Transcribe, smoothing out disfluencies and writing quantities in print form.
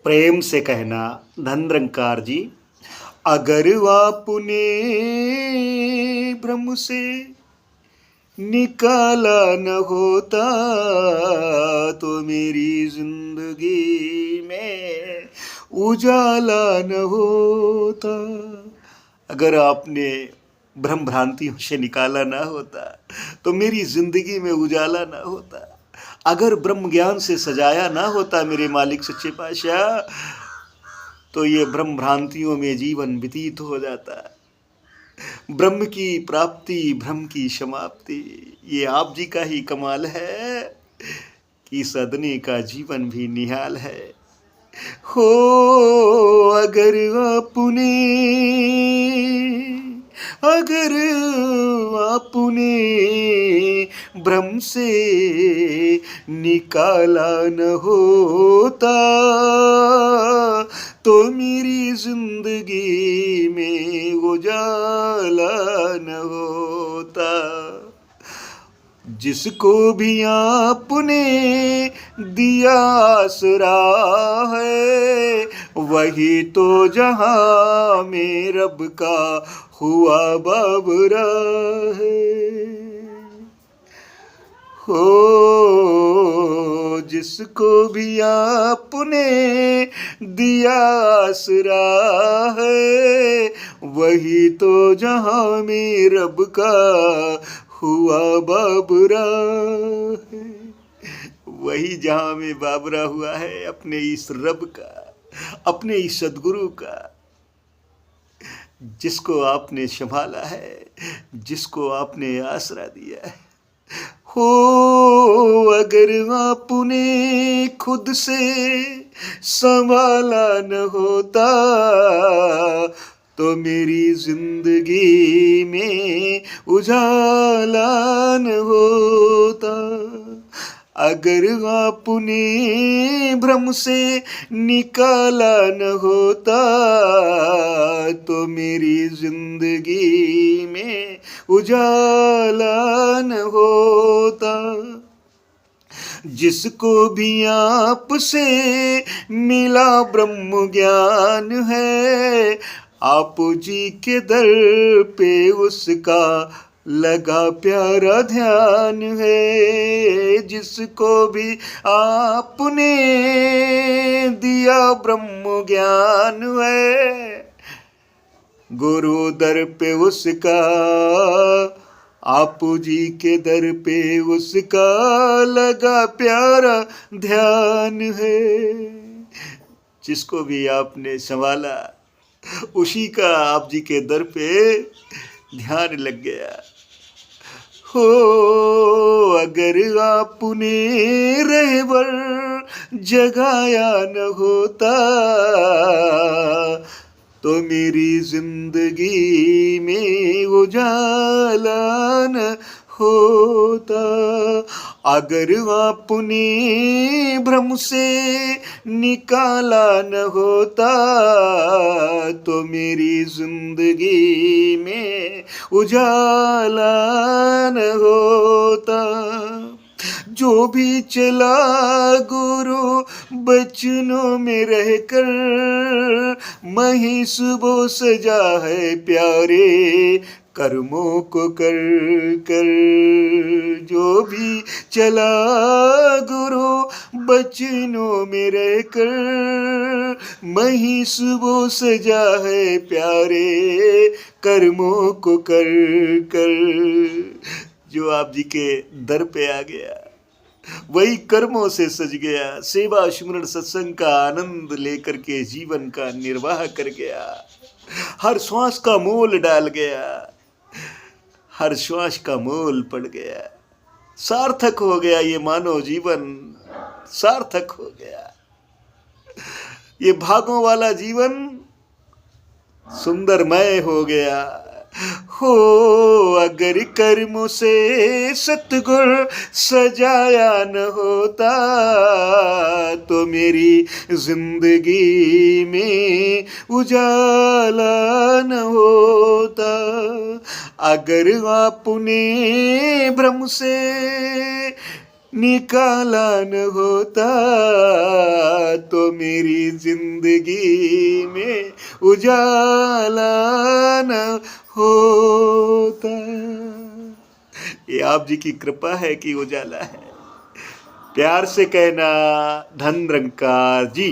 प्रेम से कहना धनरंकार जी, अगर आपने भ्रम से निकाला न होता तो मेरी जिंदगी में उजाला न होता। अगर आपने भ्रम भ्रांतियों से निकाला ना होता तो मेरी जिंदगी में उजाला ना होता। अगर ब्रह्म ज्ञान से सजाया ना होता मेरे मालिक सच्चे पातशाह तो ये भ्रम भ्रांतियों में जीवन व्यतीत हो जाता। ब्रह्म की प्राप्ति भ्रम की समाप्ति, ये आप जी का ही कमाल है कि सदने का जीवन भी निहाल है। हो अगर आपने भ्रम से निकाला न होता तो मेरी जिंदगी में उजाला न होता। जिसको भी आपने दिया आसरा है वही तो जहां में रब का हुआ बाबरा है। हो जिसको भी आपने दिया आसरा है वही तो जहां में रब का हुआ बाबरा है। वही जहां में बाबरा हुआ है अपने इस रब का, अपने इस सदगुरु का, जिसको आपने संभाला है, जिसको आपने आसरा दिया है। हो अगर आपने खुद से संभाला न होता तो मेरी जिंदगी में उजाला न होता। अगर आपने भ्रम से निकाला न होता तो मेरी जिंदगी में उजाला न होता। जिसको भी आपसे मिला ब्रह्म ज्ञान है आप जी के दर पे उसका लगा प्यारा ध्यान है। जिसको भी आपने दिया ब्रह्म ज्ञान है गुरु दर पे उसका, आप जी के दर पे उसका लगा प्यारा ध्यान है। जिसको भी आपने संभाला उसी का आप जी के दर पे ध्यान लग गया। हो अगर आपने रहबर जगाया न होता तो मेरी जिंदगी में उजाला न होता। अगर आपने भ्रम से निकाला न होता तो मेरी जिंदगी में उजाला न होता। जो भी चला गुरु बचनों में रहकर मही सुबह सजा है प्यारे कर्मों को कर कर। जो भी चला गुरु बचनों में रहकर मही सुबह सजा है प्यारे कर्मों को कर कर। जो आप जी के दर पे आ गया वही कर्मों से सज गया, सेवा सिमरन सत्संग का आनंद लेकर के जीवन का निर्वाह कर गया। हर श्वास का मोल डाल गया, हर श्वास का मोल पड़ गया। सार्थक हो गया ये मानव जीवन, सार्थक हो गया ये भागों वाला जीवन, सुंदरमय हो गया। हो अगर कर्मों से सतगुर सजाया न होता तो मेरी जिंदगी में उजाला न होता। अगर आपने भ्रम से निकाला न होता तो मेरी जिंदगी में उजाला न होता। ये आप जी की कृपा है कि उजाला है। प्यार से कहना धन निरंकार जी।